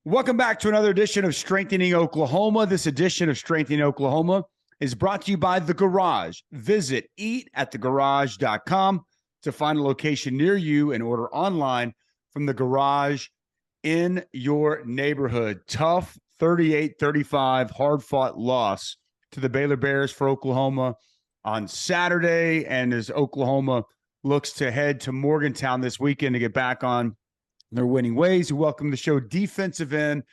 Welcome back to another edition of Strengthening Oklahoma. This edition of Strengthening Oklahoma is brought to you by The Garage. Visit eatatthegarage.com to find a location near you and order online from The Garage in your neighborhood. Tough 38-35 hard-fought loss to the Baylor Bears for Oklahoma on Saturday, and as Oklahoma looks to head to Morgantown this weekend to get back on their winning ways. We welcome the show defensive end,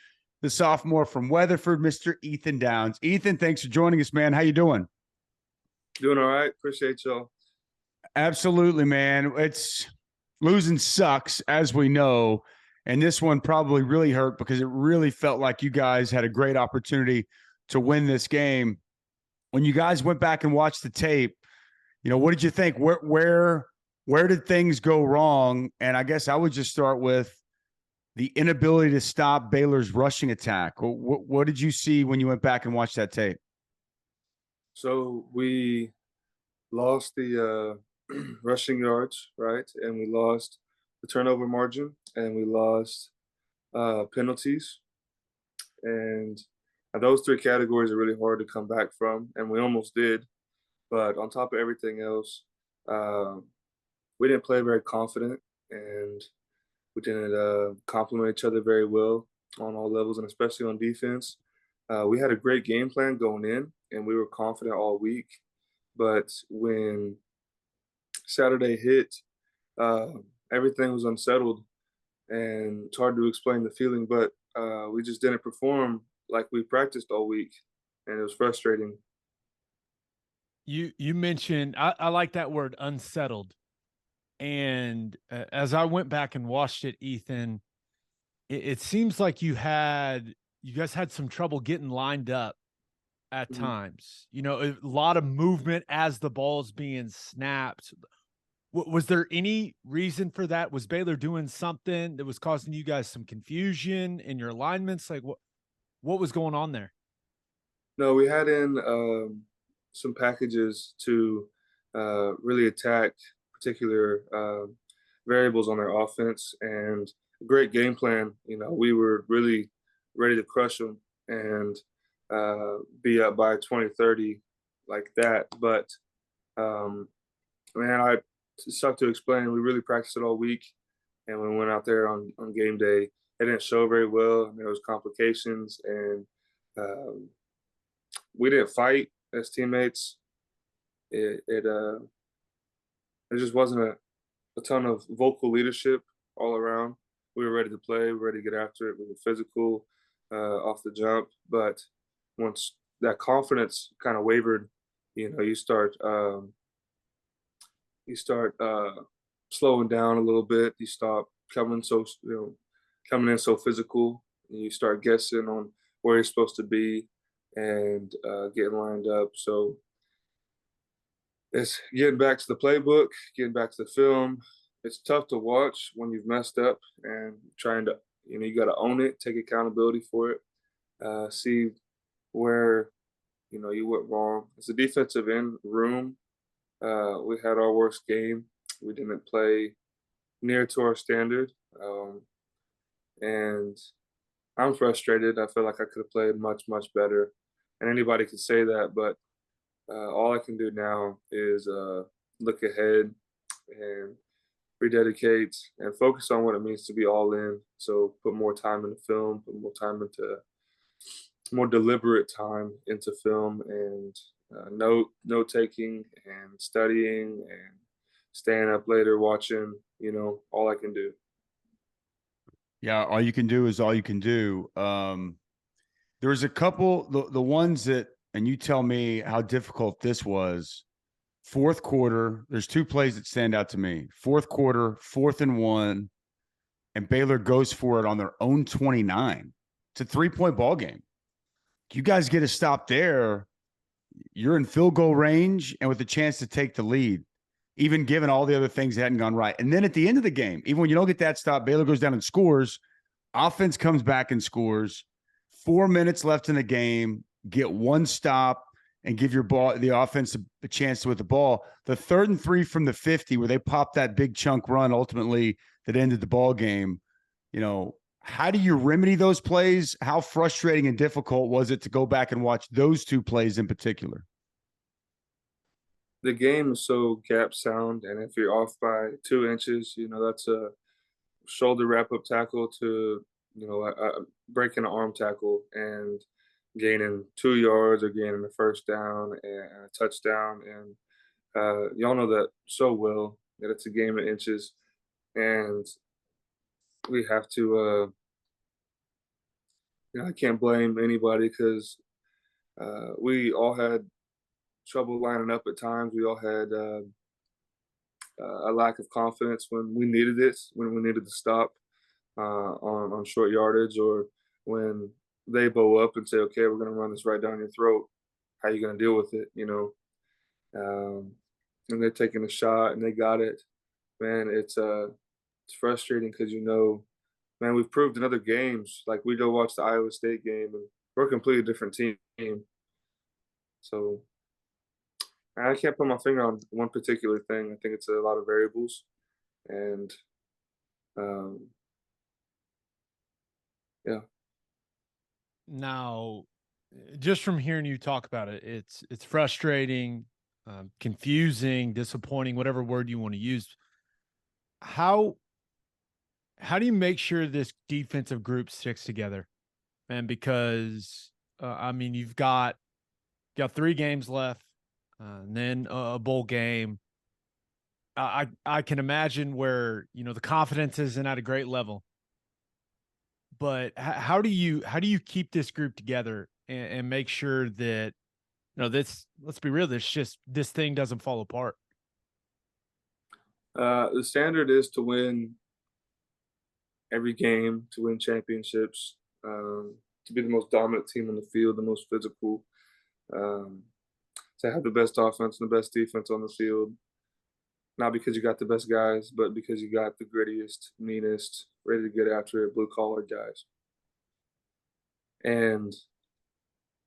the sophomore from Weatherford, Mr. Ethan Downs. Ethan, thanks for joining us, man. How you doing? Doing all right. Appreciate y'all. Absolutely, man. It's losing sucks, as we know, and this one probably really hurt because it really felt like you guys had a great opportunity to win this game. When you guys went back and watched the tape, what did you think? Where did things go wrong? And I guess I would just start with the inability to stop Baylor's rushing attack. What did you see when you went back and watched that tape? So we lost the rushing yards, right? And we lost the turnover margin, and we lost penalties. And those three categories are really hard to come back from, and we almost did. But on top of everything else, we didn't play very confident, and we didn't complement each other very well on all levels, and especially on defense. We had a great game plan going in, and we were confident all week. But when Saturday hit, everything was unsettled, and it's hard to explain the feeling, but we just didn't perform like we practiced all week, and it was frustrating. You mentioned I like that word, unsettled. And as I went back and watched it, Ethan, it seems like you guys had some trouble getting lined up at times. A lot of movement as the ball's being snapped. Was there any reason for that? Was Baylor doing something that was causing you guys some confusion in your alignments? Like what was going on there? No, we had in some packages to really attack particular variables on their offense, and a great game plan. We were really ready to crush them and be up by 20-30 like that. But man, it's tough to explain. We really practiced it all week, and when we went out there on game day, it didn't show very well, and there was complications, and we didn't fight as teammates. There just wasn't a ton of vocal leadership all around. We were ready to play, we were ready to get after it. We were physical off the jump. But once that confidence kind of wavered, you start slowing down a little bit. You stop coming in so physical. And you start guessing on where you're supposed to be and getting lined up. So it's getting back to the playbook, getting back to the film. It's tough to watch when you've messed up and trying to, you got to own it, take accountability for it, see where, you went wrong. It's a defensive end room. We had our worst game. We didn't play near to our standard. And I'm frustrated. I feel like I could have played much, much better. And anybody could say that, but all I can do now is look ahead and rededicate and focus on what it means to be all in. So put more time into film, put more time into more deliberate time into film, and note taking and studying and staying up later watching. All I can do. Yeah, all you can do is all you can do. There was a couple, the ones that, and you tell me how difficult this was. Fourth quarter, there's two plays that stand out to me. Fourth quarter, 4th and 1, and Baylor goes for it on their own 29. It's a 3-point ball game. You guys get a stop there, you're in field goal range and with a chance to take the lead, even given all the other things that hadn't gone right. And then at the end of the game, even when you don't get that stop, Baylor goes down and scores. Offense comes back and scores. 4 minutes left in the game, get one stop, and give the offense a chance with the ball. The 3rd and 3 from the 50, where they popped that big chunk run ultimately that ended the ball game. How do you remedy those plays? How frustrating and difficult was it to go back and watch those two plays in particular? The game is so gap sound, and if you're off by 2 inches, that's a shoulder wrap up tackle to breaking an arm tackle and gaining 2 yards or gaining a first down and a touchdown. And y'all know that so well that it's a game of inches, and we have to. I can't blame anybody because we all had trouble lining up at times. We all had a lack of confidence when we needed it, when we needed to stop on short yardage, or when they bow up and say, "Okay, we're going to run this right down your throat. How are you going to deal with it?" And they're taking a shot and they got it. Man, it's frustrating because man, we've proved in other games. Like we go watch the Iowa State game, and we're a completely different team. So I can't put my finger on one particular thing. I think it's a lot of variables, and um, yeah. Now, just from hearing you talk about it, it's frustrating, confusing, disappointing, whatever word you want to use. How do you make sure this defensive group sticks together? And because I mean, you've got 3 games left, and then a bowl game. I can imagine where the confidence isn't at a great level. But how do you keep this group together and make sure that this, let's be real, this thing doesn't fall apart? The standard is to win every game, to win championships, to be the most dominant team on the field, the most physical, um, to have the best offense and the best defense on the field. Not because you got the best guys, but because you got the grittiest, meanest, ready to get after it, blue collar guys. And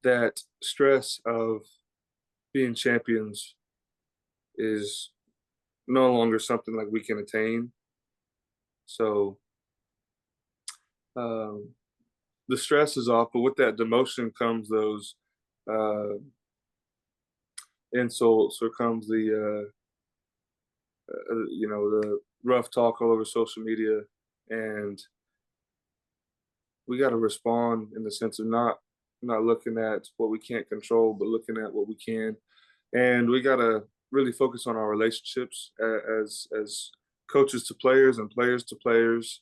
that stress of being champions is no longer something like we can attain. So um, the stress is off, but with that demotion comes those uh, insults, or comes the rough talk all over social media, and we got to respond in the sense of not looking at what we can't control, but looking at what we can, and we got to really focus on our relationships as coaches to players and players to players.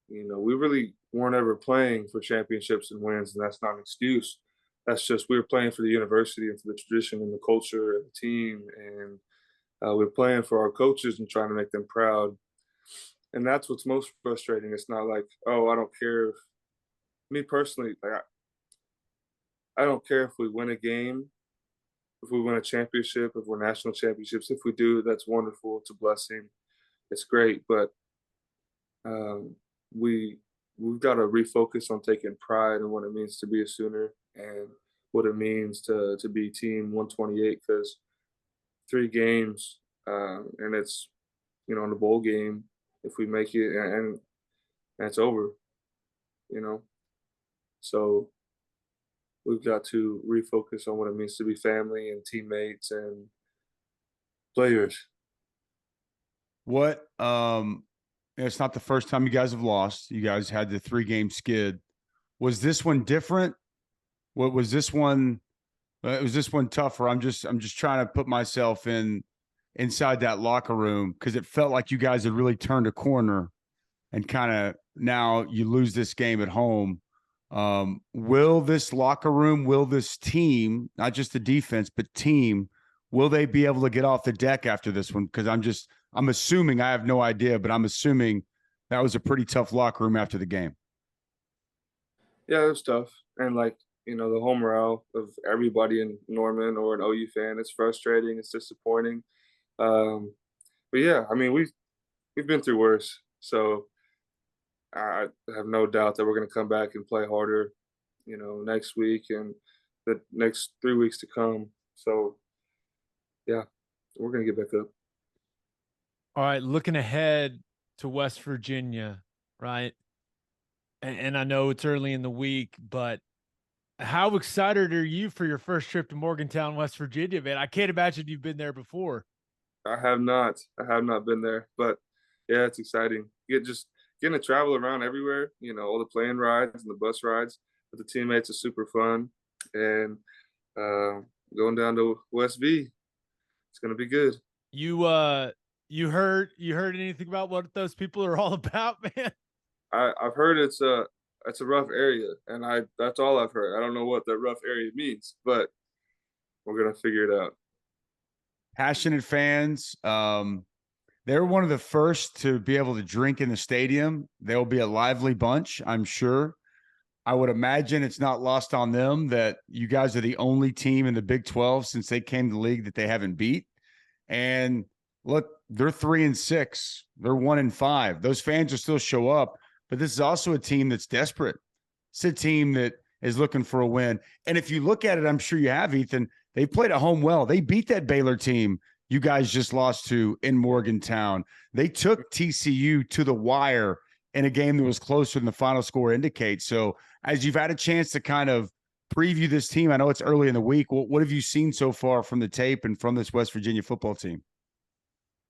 We really weren't ever playing for championships and wins, and that's not an excuse. That's just we were playing for the university and for the tradition and the culture and the team, and we're playing for our coaches and trying to make them proud. And that's what's most frustrating. It's not like, oh, I don't care. Me personally, like I don't care if we win a game, if we win a championship, if we're national championships. If we do, that's wonderful. It's a blessing. It's great, but um, we we've got to refocus on taking pride in what it means to be a Sooner and what it means to be Team 128. Because 3 games, and it's in the bowl game if we make it, and it's over. You know, so we've got to refocus on what it means to be family and teammates and players. What it's not the first time you guys have lost. You guys had the 3-game skid. Was this one different? What was this one? Was this one tougher? I'm just trying to put myself inside that locker room because it felt like you guys had really turned a corner and kind of now you lose this game at home. Will this locker room, will this team, not just the defense, but team, will they be able to get off the deck after this one? Because I'm assuming, I have no idea, but I'm assuming that was a pretty tough locker room after the game. Yeah, it was tough, and the whole morale of everybody in Norman or an OU fan, it's frustrating, it's disappointing. Um, but yeah, I mean we've been through worse, so I have no doubt that we're going to come back and play harder, next week and the next 3 weeks to come. So yeah, we're going to get back up. All right, looking ahead to West Virginia, right? and I know it's early in the week, but how excited are you for your first trip to Morgantown, West Virginia, man? I can't imagine you've been there before. I have not. I have not been there, but yeah, it's exciting. Just getting to travel around everywhere. All the plane rides and the bus rides with the teammates is super fun, and uh, going down to West V, it's gonna be good. You heard anything about what those people are all about, man? I've heard it's a rough area, and that's all I've heard. I don't know what that rough area means, but we're gonna figure it out. Passionate fans. They're one of the first to be able to drink in the stadium. They'll be a lively bunch, I'm sure. I would imagine it's not lost on them that you guys are the only team in the Big 12 since they came to the league that they haven't beat. And look, they're 3-6. They're 1-5. Those fans will still show up, but this is also a team that's desperate. It's a team that is looking for a win. And if you look at it, I'm sure you have, Ethan, they played at home well. They beat that Baylor team you guys just lost to in Morgantown. They took TCU to the wire in a game that was closer than the final score indicates. So as you've had a chance to kind of preview this team, I know it's early in the week. What have you seen so far from the tape and from this West Virginia football team?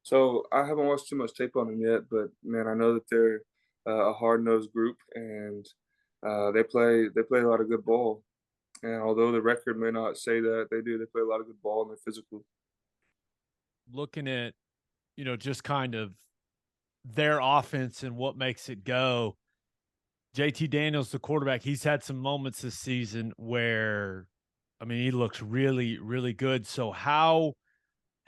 So I haven't watched too much tape on them yet, but man, I know that they're a hard-nosed group, and they play a lot of good ball. And although the record may not say that, they do. They play a lot of good ball, and they're physical. Looking at, just kind of their offense and what makes it go. JT Daniels, the quarterback, he's had some moments this season where, I mean, he looks really, really good. So how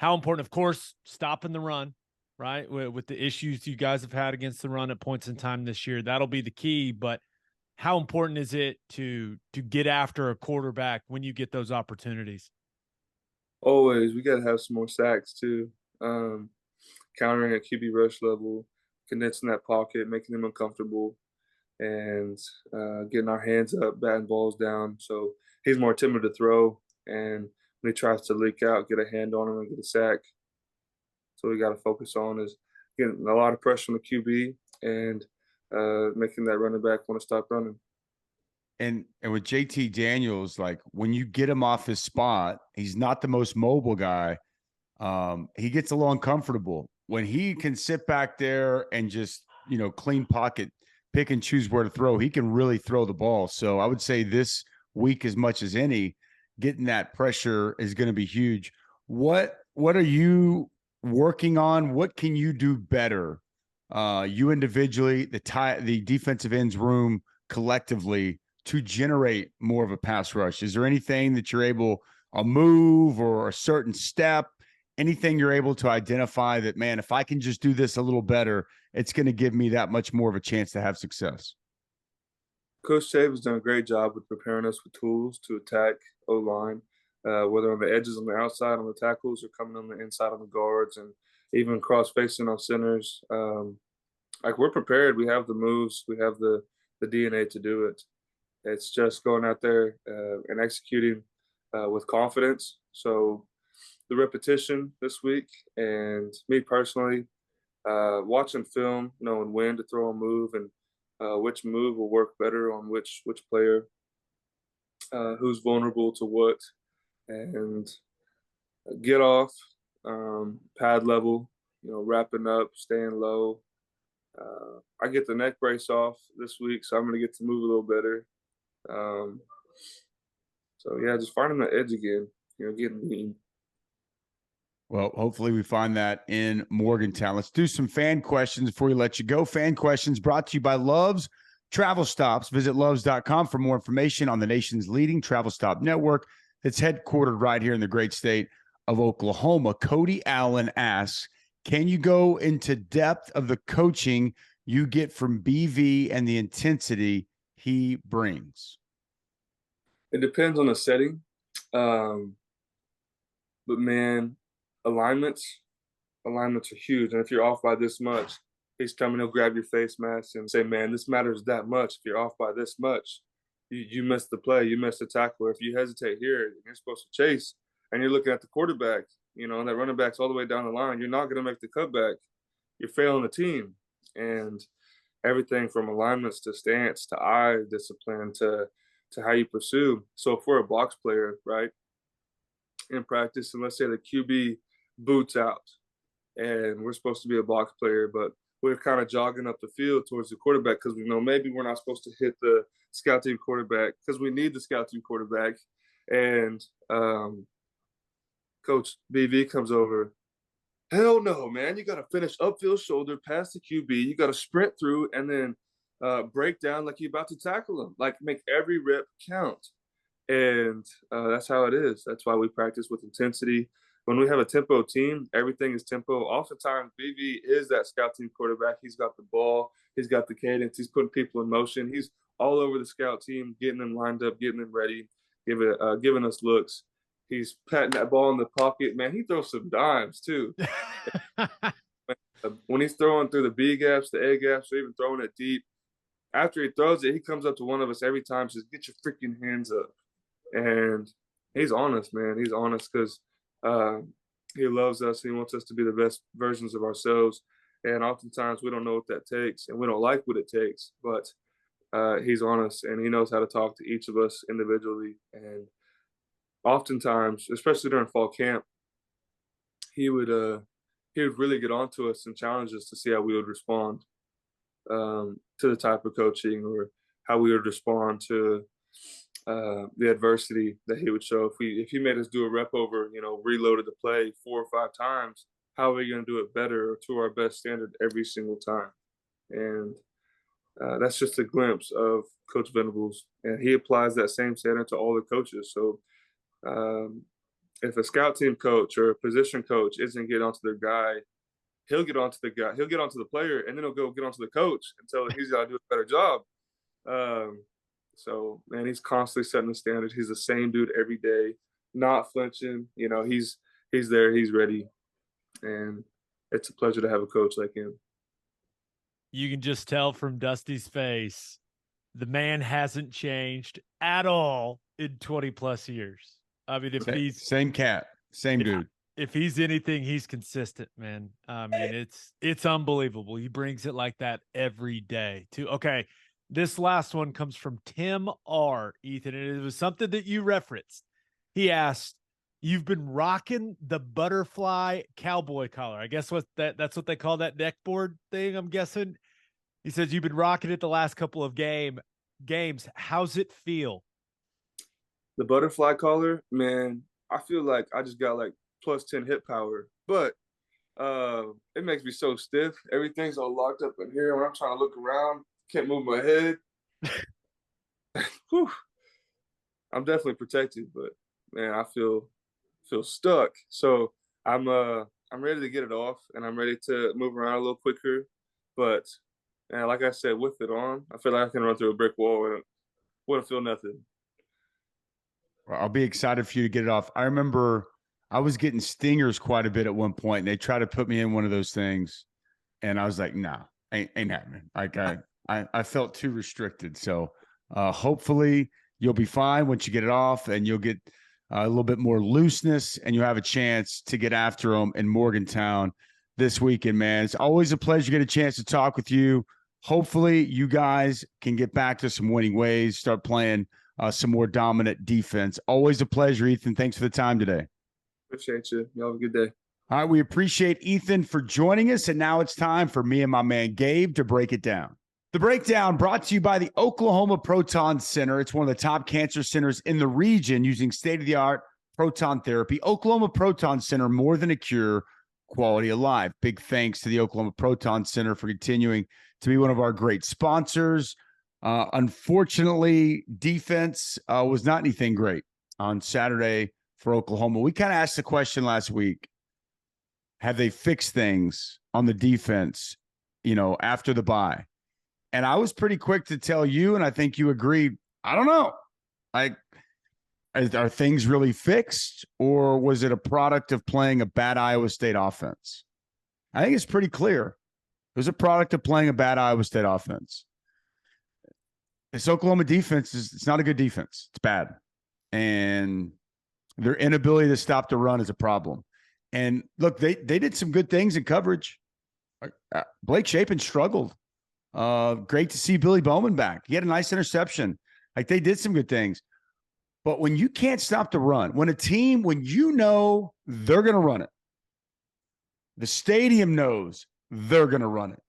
important, of course, stopping the run, right? With the issues you guys have had against the run at points in time this year, that'll be the key. But how important is it to get after a quarterback when you get those opportunities? Always, we got to have some more sacks too. Um, Countering at QB rush level, condensing that pocket, making them uncomfortable, and getting our hands up, batting balls down. So he's more timid to throw, and when he tries to leak out, get a hand on him and get a sack. So we got to focus on is getting a lot of pressure on the QB and making that running back want to stop running. And with JT Daniels, like when you get him off his spot, he's not the most mobile guy. He gets a little uncomfortable when he can sit back there and just, clean pocket, pick and choose where to throw. He can really throw the ball. So I would say this week, as much as any, getting that pressure is going to be huge. What are you working on? What can you do better? You individually, the defensive ends room collectively to generate more of a pass rush. Is there anything that you're able, a move or a certain step, anything you're able to identify that, man, if I can just do this a little better, it's going to give me that much more of a chance to have success? Coach Shave has done a great job with preparing us with tools to attack O-line, whether on the edges on the outside on the tackles or coming on the inside on the guards and even cross-facing on centers. Like we're prepared. We have the moves. We have the DNA to do it. It's just going out there and executing with confidence. So the repetition this week, and me personally, watching film, knowing when to throw a move and which move will work better on which player, who's vulnerable to what, and get off, pad level, wrapping up, staying low. I get the neck brace off this week, so I'm going to get to move a little better. So yeah, just finding the edge again, getting lean. Well, hopefully we find that in Morgantown. Let's do some fan questions before we let you go. Fan questions brought to you by Love's Travel Stops. Visit loves.com for more information on the nation's leading travel stop network that's headquartered right here in the great state of Oklahoma. Cody Allen asks, can you go into depth of the coaching you get from BV and the intensity he brings? It depends on the setting. But man, alignments are huge. And if you're off by this much, he's coming, he'll grab your face mask and say, man, this matters that much. If you're off by this much, you missed the play, you missed the tackle. If you hesitate here, you're supposed to chase, and you're looking at the quarterback, and that running back's all the way down the line, you're not going to make the cutback. You're failing the team. And everything from alignments to stance to eye discipline to how you pursue. So if we're a box player, right, in practice, and let's say the QB boots out, and we're supposed to be a box player, but we're kind of jogging up the field towards the quarterback because we know maybe we're not supposed to hit the scout team quarterback because we need the scout team quarterback. And Coach BV comes over. Hell no, man. You got to finish upfield shoulder past the QB. You got to sprint through and then break down like you're about to tackle him. Like make every rep count. And that's how it is. That's why we practice with intensity. When we have a tempo team, everything is tempo. Oftentimes, BV is that scout team quarterback. He's got the ball. He's got the cadence. He's putting people in motion. He's all over the scout team, getting them lined up, getting them ready, giving us looks. He's patting that ball in the pocket. Man, he throws some dimes, too. When he's throwing through the B gaps, the A gaps, or even throwing it deep, after he throws it, he comes up to one of us every time, says, "Get your freaking hands up." And he's honest, man. He's honest because he loves us. He wants us to be the best versions of ourselves. And oftentimes we don't know what that takes, and we don't like what it takes. But he's honest, and he knows how to talk to each of us individually. And oftentimes, especially during fall camp, he would really get on to us and challenge us to see how we would respond to the type of coaching or how we would respond to the adversity that he would show. If he made us do a rep over, reloaded the play 4 or 5 times, how are we going to do it better or to our best standard every single time? And that's just a glimpse of Coach Venables, and he applies that same standard to all the coaches. So if a scout team coach or a position coach isn't getting onto their guy, he'll get onto the guy, he'll get onto the player, and then he'll go get onto the coach and tell him he's got to do a better job. So, man, he's constantly setting the standard. He's the same dude every day, not flinching. He's there, he's ready, and it's a pleasure to have a coach like him. You can just tell from Dusty's face, the man hasn't changed at all in 20 plus years. I mean, if he's same cat, same dude. If he's anything, he's consistent, man. I mean, it's unbelievable. He brings it like that every day too. Okay. This last one comes from Tim R. Ethan, and it was something that you referenced. He asked, "You've been rocking the butterfly cowboy collar. I guess that's what they call that neck board thing, I'm guessing." He says, "You've been rocking it the last couple of games. How's it feel?" The butterfly collar, man, I feel like I just got like plus 10 hit power, but it makes me so stiff. Everything's all locked up in here. When I'm trying to look around, can't move my head. Whew. I'm definitely protected, but man, I feel stuck. So I'm ready to get it off, and I'm ready to move around a little quicker. But man, like I said, with it on, I feel like I can run through a brick wall and wouldn't feel nothing. Well, I'll be excited for you to get it off. I remember I was getting stingers quite a bit at one point, and they tried to put me in one of those things, and I was like, "Nah, ain't happening." Like I felt too restricted. So hopefully you'll be fine once you get it off, and you'll get a little bit more looseness, and you'll have a chance to get after them in Morgantown this weekend, man. It's always a pleasure to get a chance to talk with you. Hopefully you guys can get back to some winning ways, start playing some more dominant defense. Always a pleasure, Ethan. Thanks for the time today. Appreciate you. Y'all have a good day. All right, we appreciate Ethan for joining us, and now it's time for me and my man Gabe to break it down. The breakdown brought to you by the Oklahoma Proton Center. It's one of the top cancer centers in the region using state-of-the-art proton therapy. Oklahoma Proton Center, more than a cure, quality of life. Big thanks to the Oklahoma Proton Center for continuing to be one of our great sponsors. Unfortunately, defense was not anything great on Saturday for Oklahoma. We kind of asked the question last week, have they fixed things on the defense, after the bye? And I was pretty quick to tell you, and I think you agreed, I don't know. Like, are things really fixed, or was it a product of playing a bad Iowa State offense? I think it's pretty clear. It was a product of playing a bad Iowa State offense. This Oklahoma defense it's not a good defense. It's bad. And their inability to stop the run is a problem. And look, they did some good things in coverage. Blake Shapen struggled Great to see Billy Bowman back. He had a nice interception. Like, they did some good things. But when you can't stop the run, when you know they're going to run it, the stadium knows they're going to run it,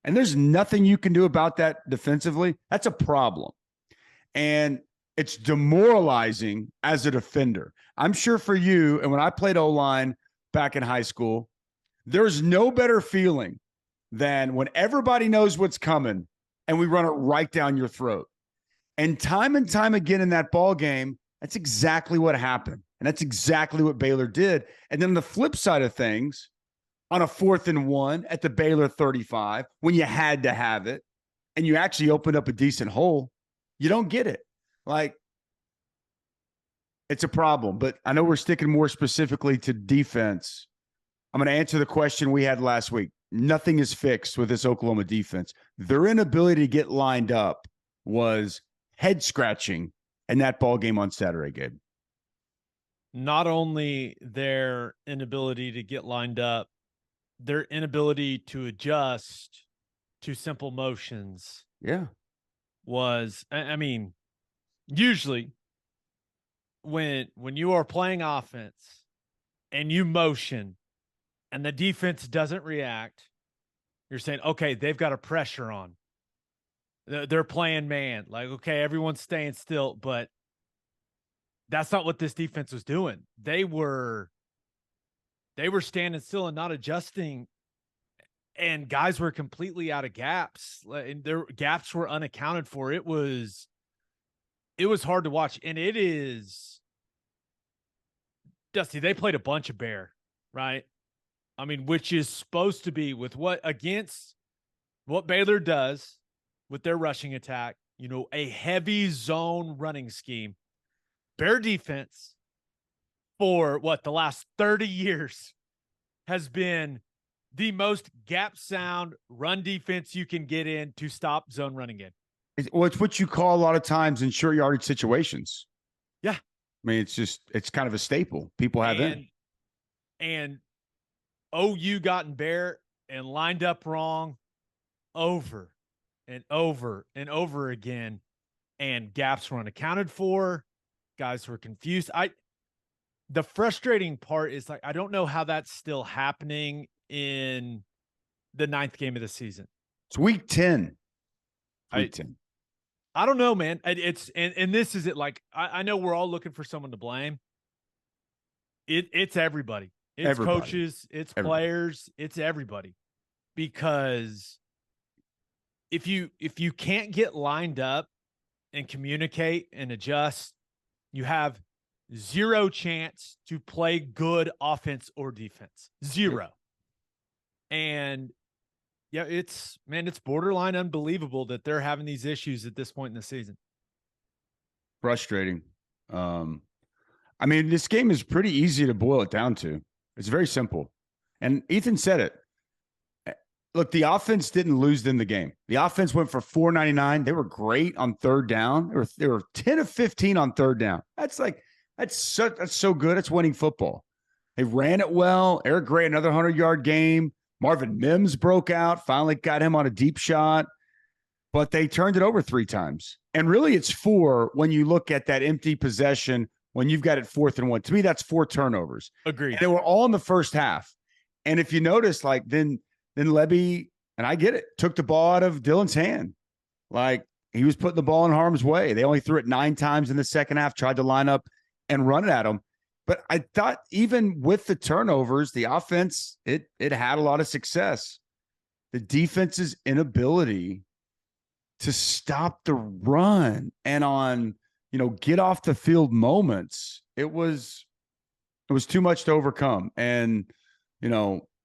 and there's nothing you can do about that defensively, that's a problem. And it's demoralizing as a defender. I'm sure for you, and when I played O-line back in high school, there's no better feeling than when everybody knows what's coming and we run it right down your throat. And time again in that ball game, that's exactly what happened. And that's exactly what Baylor did. And then on the flip side of things, on a 4th and 1 at the Baylor 35, when you had to have it, and you actually opened up a decent hole, you don't get it. Like, it's a problem. But I know we're sticking more specifically to defense. I'm going to answer the question we had last week. Nothing is fixed with this Oklahoma defense. Their inability to get lined up was head-scratching in that ball game on Saturday, Gabe. Not only their inability to get lined up, their inability to adjust to simple motions. Yeah. Was, I mean, usually when you are playing offense and you motion and the defense doesn't react, you're saying, okay, they've got a pressure on. They're playing man. Like, okay, everyone's staying still, but that's not what this defense was doing. They were standing still and not adjusting, and guys were completely out of gaps. And their gaps were unaccounted for. It was hard to watch, and it is, Dusty, they played a bunch of bear, right? I mean, which is supposed to be against what Baylor does with their rushing attack, a heavy zone running scheme. Bear defense for the last 30 years has been the most gap sound run defense you can get in to stop zone running in. It's what you call a lot of times in short yardage situations. Yeah. I mean, it's kind of a staple. People have it. And OU got in bear and lined up wrong over and over and over again. And gaps were unaccounted for. Guys were confused. The frustrating part is, like, I don't know how that's still happening in the 9th game of the season. It's week 10. Week 10. I don't know, man. And this is it. Like, I know we're all looking for someone to blame. It's everybody. It's coaches, it's players, it's everybody. Because if you can't get lined up and communicate and adjust, you have zero chance to play good offense or defense. Zero. And yeah, it's borderline unbelievable that they're having these issues at this point in the season. Frustrating. I mean, this game is pretty easy to boil it down to. It's very simple. And Ethan said it. Look, the offense didn't lose in the game. The offense went for 499. They were great on third down. They were 10 of 15 on third down. That's so good. It's winning football. They ran it well. Eric Gray, another 100-yard game. Marvin Mims broke out, finally got him on a deep shot, but they turned it over 3 times. And really, it's 4 when you look at that empty possession when you've got it 4th and 1. To me, that's 4 turnovers. Agreed. And they were all in the first half. And if you notice, like, then Lebby, and I get it, took the ball out of Dylan's hand. Like, he was putting the ball in harm's way. They only threw it 9 times in the second half, tried to line up and run it at him. But I thought even with the turnovers, the offense, it had a lot of success. The defense's inability to stop the run and on, get off the field moments, it was too much to overcome. And,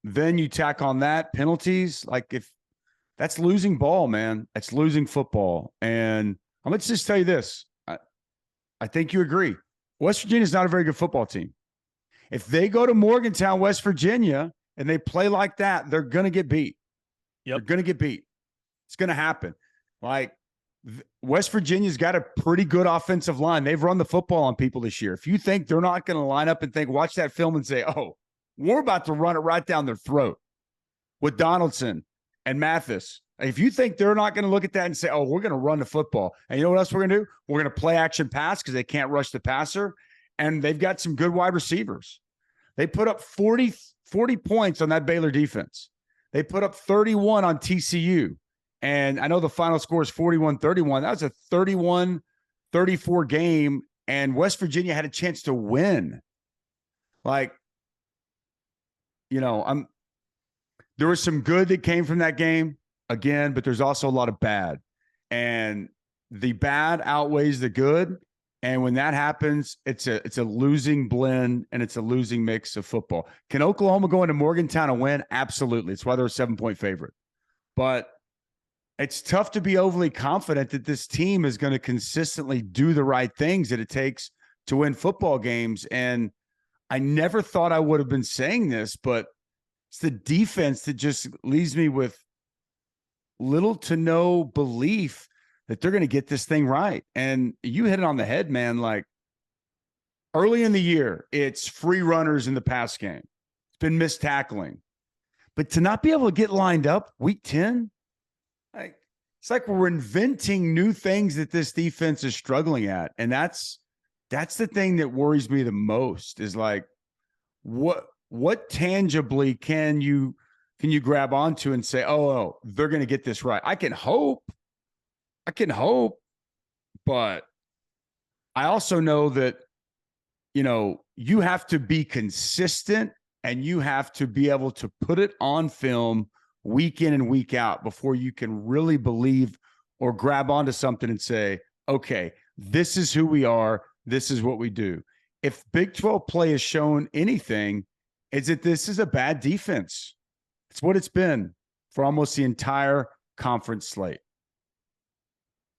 then you tack on that penalties. Like, if that's losing ball, man, that's losing football. And I'm going to just tell you this. I think you agree. West Virginia is not a very good football team. If they go to Morgantown, West Virginia, and they play like that, they're going to get beat. Yep. They're going to get beat. It's going to happen. Like, West Virginia's got a pretty good offensive line. They've run the football on people this year. If you think they're not going to line up and watch that film and say, oh, we're about to run it right down their throat with Donaldson and Mathis If you think they're not going to look at that and say, oh, we're going to run the football, and you know what else we're going to do? We're going to play action pass because they can't rush the passer, and they've got some good wide receivers. They put up 40 points on that Baylor defense. They put up 31 on TCU. And I know the final score is 41-31. That was a 31-34 game, and West Virginia had a chance to win. Like, you know, there was some good that came from that game again, but there's also a lot of bad. And the bad outweighs the good. And when that happens, it's a losing blend and it's a losing mix of football. Can Oklahoma go into Morgantown and win? Absolutely. It's why they're a 7-point favorite. But it's tough to be overly confident that this team is going to consistently do the right things that it takes to win football games. And I never thought I would have been saying this, but it's the defense that just leaves me with little to no belief that they're going to get this thing right. And you hit it on the head, man. Like, early in the year, it's free runners in the pass game. It's been missed tackling. But to not be able to get lined up week 10, it's like we're inventing new things that this defense is struggling at. And that's the thing that worries me the most, is like, what tangibly can you grab onto and say, oh, they're going to get this right? I can hope, but I also know that, you know, you have to be consistent and you have to be able to put it on film week in and week out before you can really believe or grab onto something and say, okay, this is who we are. This is what we do. If Big 12 play has shown anything, it's that this is a bad defense. It's what it's been for almost the entire conference slate.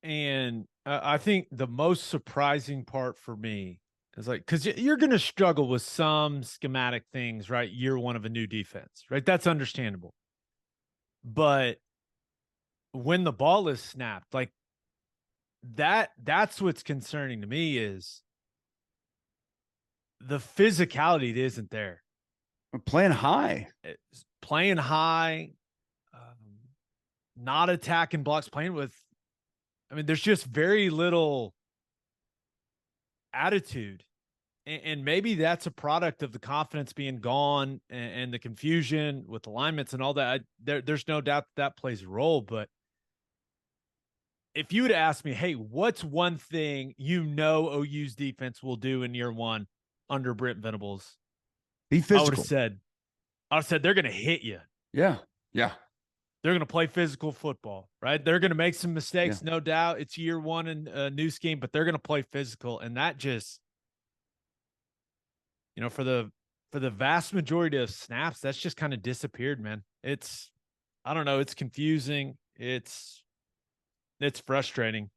And I think the most surprising part for me is, like, because you're going to struggle with some schematic things, right? Year one of a new defense, right? That's understandable. But when the ball is snapped, like that's what's concerning to me, is the physicality that isn't there. We're playing high. It's playing high, not attacking blocks, playing with, I mean, there's just very little attitude. And maybe that's a product of the confidence being gone and the confusion with alignments and all that. There's no doubt that plays a role. But if you would ask me, hey, what's one thing OU's defense will do in year one under Brent Venables? Be physical. I would have said they're going to hit you. Yeah. They're going to play physical football, right? They're going to make some mistakes, no doubt. It's year one in a new scheme, but they're going to play physical. And that just, you know, for the vast majority of snaps, that's just kind of disappeared, man. It's, I don't know. It's confusing. It's frustrating.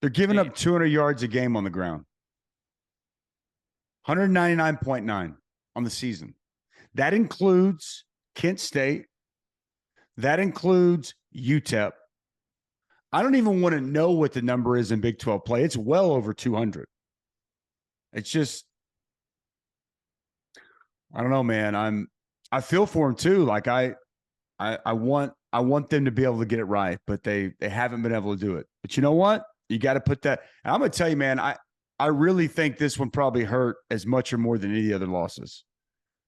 They're giving up 200 yards a game on the ground. 199.9 on the season. That includes Kent State. That includes UTEP. I don't even want to know what the number is in Big 12 play. It's well over 200. It's just, I don't know, man. I feel for them too. Like I want them to be able to get it right, but they haven't been able to do it. But you know what? You got to put that. And I'm going to tell you, man, I really think this one probably hurt as much or more than any other losses,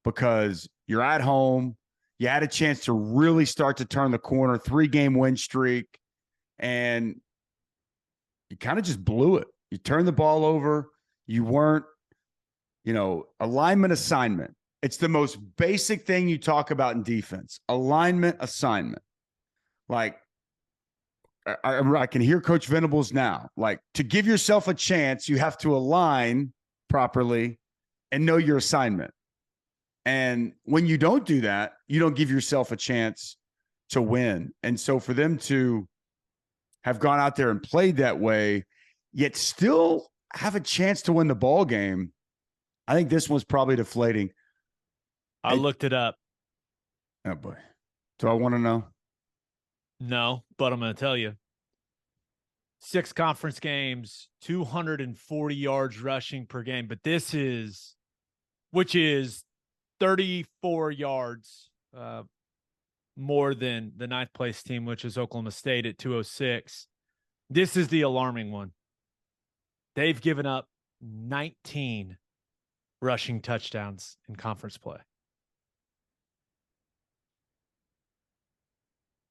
because you're at home. You had a chance to really start to turn the corner, 3-game win streak, and you kind of just blew it. You turned the ball over. You weren't, alignment assignment. It's the most basic thing you talk about in defense, alignment assignment. Like, I can hear Coach Venables now. Like, to give yourself a chance, you have to align properly and know your assignment. And when you don't do that, you don't give yourself a chance to win. And so for them to have gone out there and played that way, yet still have a chance to win the ball game, I think this one's probably deflating. I looked it up. Oh, boy. Do I want to know? No, but I'm going to tell you. 6 conference games, 240 yards rushing per game. But which is 34 yards more than the ninth place team, which is Oklahoma State at 206. This is the alarming one. They've given up 19 rushing touchdowns in conference play.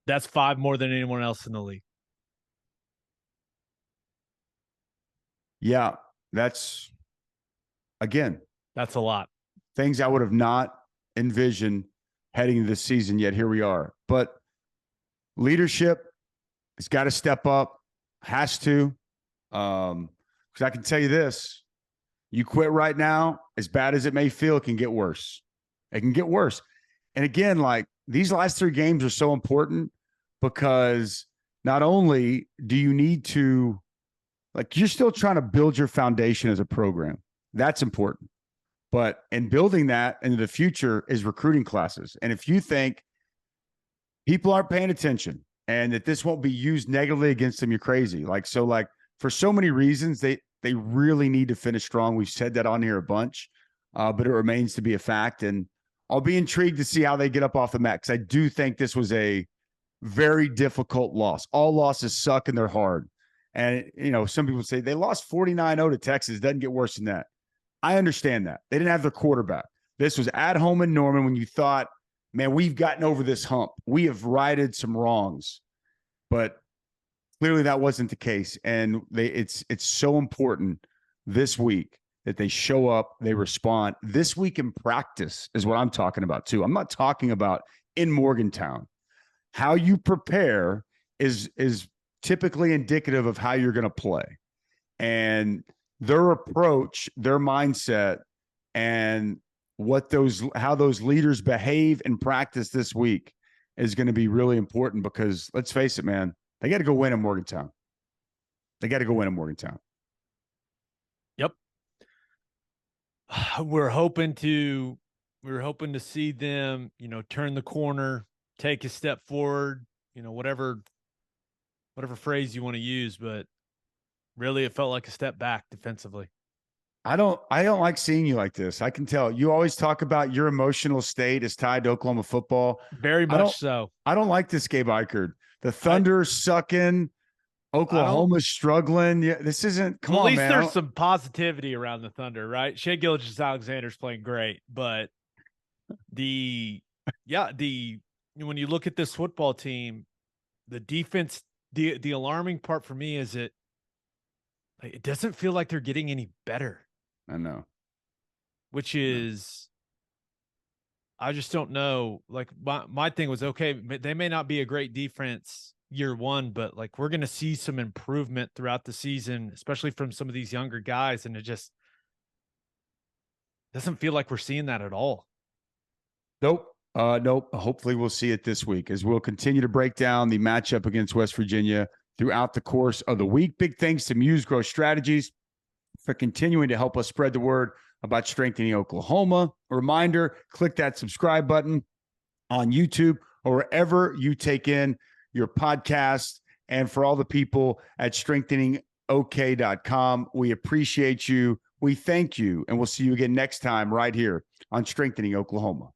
That's 5 more than anyone else in the league. Yeah, that's, again, That's a lot. things I would have not envisioned heading into this season, yet here we are. But leadership has got to step up, has to. Because I can tell you this, you quit right now, as bad as it may feel, it can get worse. It can get worse. And again, like, these last 3 games are so important because not only do you need to, like, you're still trying to build your foundation as a program. That's important. But in building that into the future is recruiting classes. And if you think people aren't paying attention and that this won't be used negatively against them, you're crazy. Like, so, like, for so many reasons, they really need to finish strong. We've said that on here a bunch, but it remains to be a fact. And I'll be intrigued to see how they get up off the mat, because I do think this was a very difficult loss. All losses suck and they're hard. And, you know, some people say they lost 49-0 to Texas. Doesn't get worse than that. I understand that. They didn't have their quarterback. This was at home in Norman when you thought, man, we've gotten over this hump. We have righted some wrongs. But clearly that wasn't the case. And it's so important this week that they show up, they respond. This week in practice is what I'm talking about too. I'm not talking about in Morgantown. How you prepare is typically indicative of how you're going to play. And their approach, their mindset, and how those leaders behave in practice this week is going to be really important, because let's face it, man, they got to go win in Morgantown. They got to go win in Morgantown. Yep. We're hoping to see them, you know, turn the corner, take a step forward, you know, whatever phrase you want to use, but really it felt like a step back defensively. I don't like seeing you like this. I can tell you always talk about your emotional state is tied to Oklahoma football. Very much so. I don't like this, Gabe Ikard. The Thunder's sucking. Oklahoma's struggling. Yeah, this isn't. Come on, man. At least there's some positivity around the Thunder, right? Shea Gilgeous-Alexander's playing great, but when you look at this football team, the defense, the alarming part for me is it doesn't feel like they're getting any better. I know. Which is, I just don't know. Like, my thing was, okay, they may not be a great defense year one, but like, we're going to see some improvement throughout the season, especially from some of these younger guys. And it just doesn't feel like we're seeing that at all. Nope. Nope. Hopefully we'll see it this week, as we'll continue to break down the matchup against West Virginia throughout the course of the week. Big thanks to Muse Growth Strategies for continuing to help us spread the word about strengthening Oklahoma. A reminder, click that subscribe button on YouTube or wherever you take in your podcast. And for all the people at strengtheningok.com, we appreciate you. We thank you. And we'll see you again next time right here on Strengthening Oklahoma.